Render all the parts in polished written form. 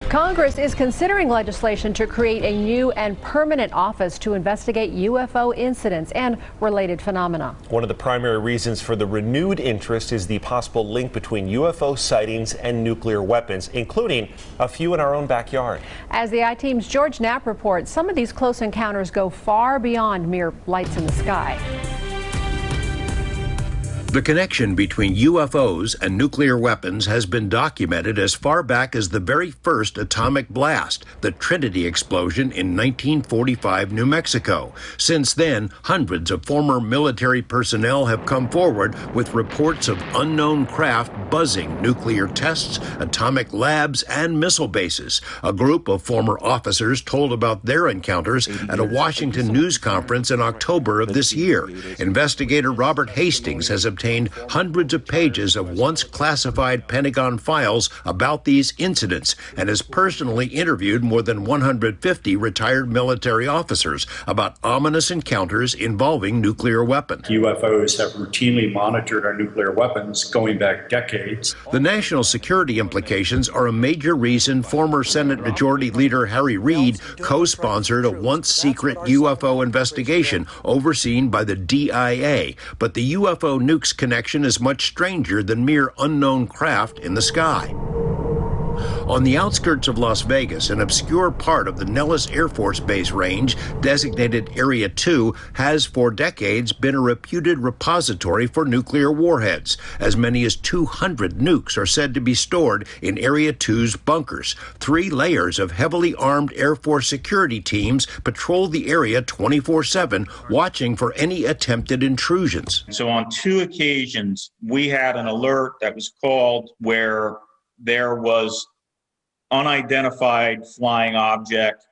Congress is considering legislation to create a new and permanent office to investigate UFO incidents and related phenomena. One of the primary reasons for the renewed interest is the possible link between UFO sightings and nuclear weapons, including a few in our own backyard. As the I-Team's George Knapp reports, some of these close encounters go far beyond mere lights in the sky. The connection between UFOs and nuclear weapons has been documented as far back as the very first atomic blast, the Trinity explosion in 1945 New Mexico. Since then, hundreds of former military personnel have come forward with reports of unknown craft buzzing nuclear tests, atomic labs, and missile bases. A group of former officers told about their encounters at a Washington news conference in October of this year. Investigator Robert Hastings has obtained hundreds of pages of once classified Pentagon files about these incidents and has personally interviewed more than 150 retired military officers about ominous encounters involving nuclear weapons. UFOs have routinely monitored our nuclear weapons going back decades. The national security implications are a major reason former Senate Majority Leader Harry Reid co-sponsored a once-secret UFO investigation overseen by the DIA. But the UFO nukes connection is much stranger than mere unknown craft in the sky. On the outskirts of Las Vegas, an obscure part of the Nellis Air Force Base range, designated Area 2, has for decades been a reputed repository for nuclear warheads. As many as 200 nukes are said to be stored in Area 2's bunkers. 3 layers of heavily armed Air Force security teams patrol the area 24/7, watching for any attempted intrusions. So on 2 occasions, we had an alert that was called where there was unidentified flying object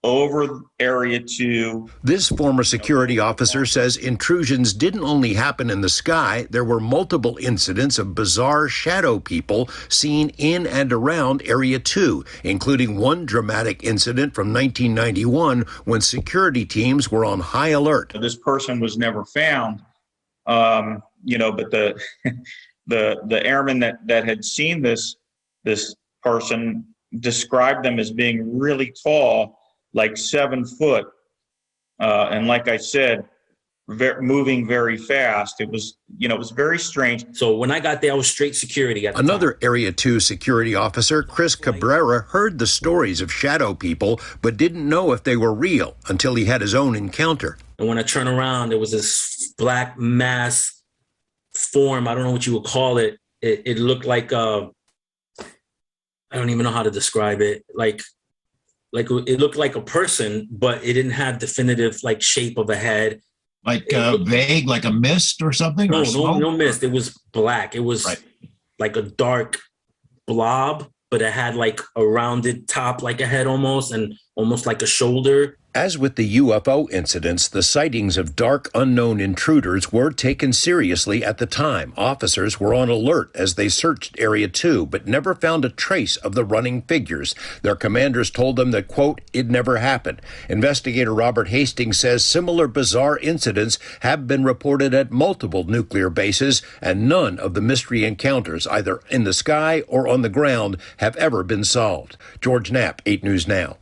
over Area 2. This former security officer says intrusions didn't only happen in the sky. There were multiple incidents of bizarre shadow people seen in and around Area 2, including one dramatic incident from 1991 when security teams were on high alert. This person was never found, but the airman that had seen this person described them as being really tall, like 7 foot, and like I said, moving very fast. It was very strange. So when I got there, I was straight security. Another Area 2 security officer, Chris Cabrera, heard the stories of shadow people, but didn't know if they were real until he had his own encounter. And when I turned around, there was this black mass form. I don't know what you would call it. It looked like I don't even know how to describe it. Like it looked like a person, but it didn't have definitive shape of a head. Like vague, like a mist or something? No mist. It was black. It was like a dark blob, but it had like a rounded top, like a head almost, and almost like a shoulder. As with the UFO incidents, the sightings of dark, unknown intruders were taken seriously at the time. Officers were on alert as they searched Area 2, but never found a trace of the running figures. Their commanders told them that, quote, it never happened. Investigator Robert Hastings says similar bizarre incidents have been reported at multiple nuclear bases, and none of the mystery encounters, either in the sky or on the ground, have ever been solved. George Knapp, 8 News Now.